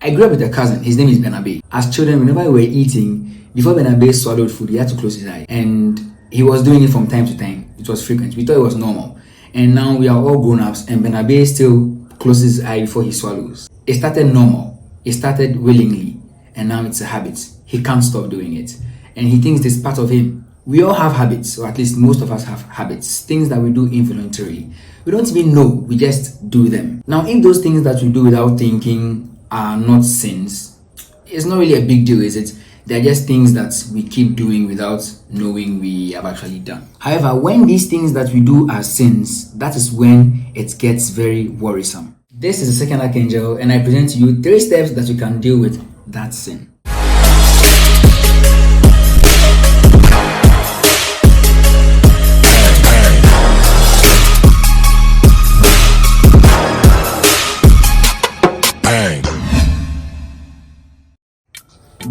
I grew up with a cousin. His name is Benabe. As children, whenever we were eating, before Benabe swallowed food, he had to close his eye. And he was doing it from time to time. It was frequent. We thought it was normal. And now we are all grown-ups, and Benabe still closes his eye before he swallows. It started normal. It started willingly. And now it's a habit. He can't stop doing it. And he thinks it's part of him. We all have habits, or at least most of us have habits, things that we do involuntarily. We don't even know, we just do them. Now, if those things that we do without thinking are not sins, it's not really a big deal, is it? They're just things that we keep doing without knowing we have actually done. However, when these things that we do are sins, that is when it gets very worrisome. This is the second archangel, and I present to you 3 steps that you can deal with that sin.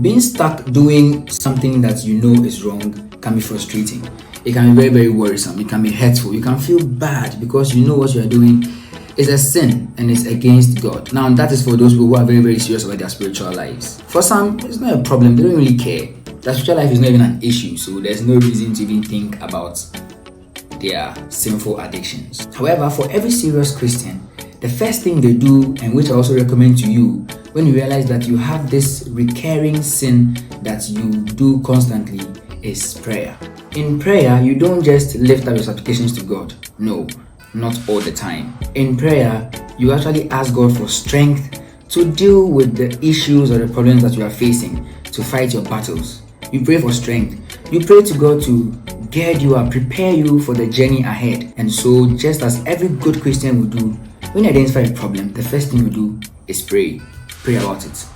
Being stuck doing something that you know is wrong can be frustrating. It can be very, very worrisome. It can be hurtful. You can feel bad because you know what you are doing is a sin and it's against God. Now, that is for those people who are very, very serious about their spiritual lives. For some, it's not a problem. They don't really care. Their spiritual life is not even an issue, so there's no reason to even think about their sinful addictions. However, for every serious Christian, the first thing they do, and which I also recommend to you, when you realize that you have this recurring sin that you do constantly, is prayer. In prayer, you don't just lift up your supplications to God. No, not all the time. In prayer, you actually ask God for strength to deal with the issues or the problems that you are facing, to fight your battles. You pray for strength. You pray to God to guide you and prepare you for the journey ahead. And so, just as every good Christian would do, when you identify a problem, the first thing you do is pray. Pray about it.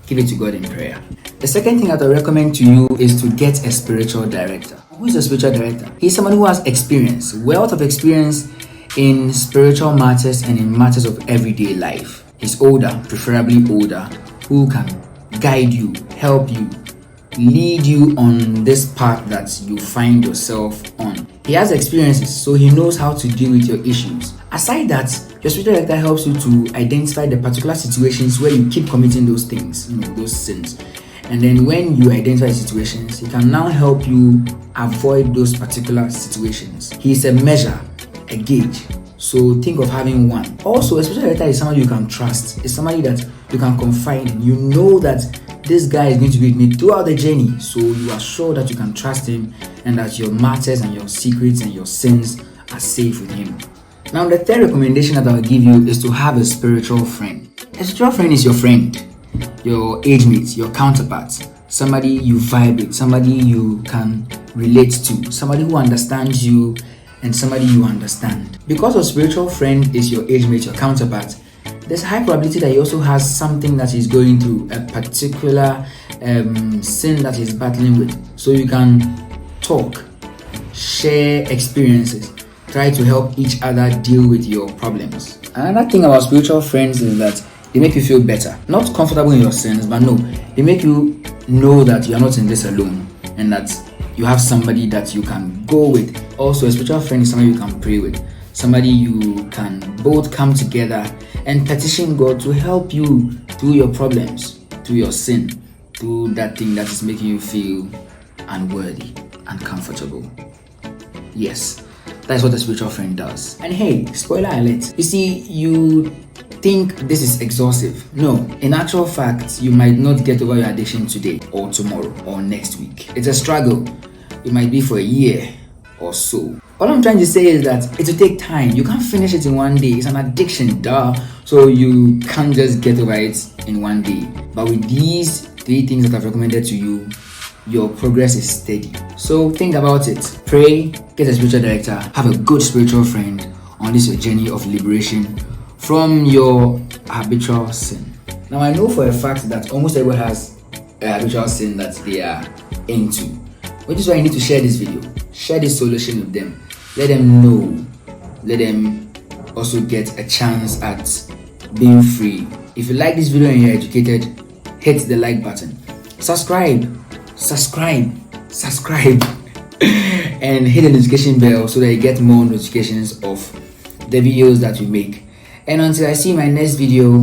Give it to God in prayer. The second thing that I recommend to you is to get a spiritual director. Who is a spiritual director? He's someone who has experience, wealth of experience in spiritual matters and in matters of everyday life. He's older, preferably older, who can guide you, help you, lead you on this path that you find yourself on. He has experiences, so he knows how to deal with your issues. Aside that, your spiritual director helps you to identify the particular situations where you keep committing those things, those sins. And then when you identify situations, he can now help you avoid those particular situations. He is a measure, a gauge. So think of having one. Also, a spiritual director is somebody you can trust. It's somebody that you can confide in. You know that this guy is going to be with me throughout the journey. So you are sure that you can trust him and that your matters and your secrets and your sins are safe with him. Now, the third recommendation that I'll give you is to have a spiritual friend. A spiritual friend is your friend, your age mate, your counterpart, somebody you vibe with, somebody you can relate to, somebody who understands you and somebody you understand. Because a spiritual friend is your age mate, your counterpart, there's a high probability that he also has something that he's going through, a particular sin that he's battling with. So you can talk, share experiences, try to help each other deal with your problems. Another thing about spiritual friends is that they make you feel better. Not comfortable in your sins, but no, they make you know that you're not in this alone and that you have somebody that you can go with. Also, a spiritual friend is somebody you can pray with, somebody you can both come together and petition God to help you through your problems, through your sin, through that thing that is making you feel unworthy, uncomfortable. Yes, that's what a spiritual friend does. And hey, spoiler alert, you see, you think this is exhaustive. No, in actual fact, you might not get over your addiction today or tomorrow or next week. It's a struggle. It might be for a year or so. All I'm trying to say is that it will take time. You can't finish it in one day. It's an addiction, duh. So you can't just get over it in one day. But with these 3 things that I've recommended to you, your progress is steady. So think about it. Pray, get a spiritual director, have a good spiritual friend on this your journey of liberation from your habitual sin. Now, I know for a fact that almost everyone has a habitual sin that they are into, which is why you need to share this video. Share this solution with them. Let them know. Let them also get a chance at being free. If you like this video and you're educated, hit the like button. Subscribe, and hit the notification bell so that you get more notifications of the videos that we make. And until I see my next video,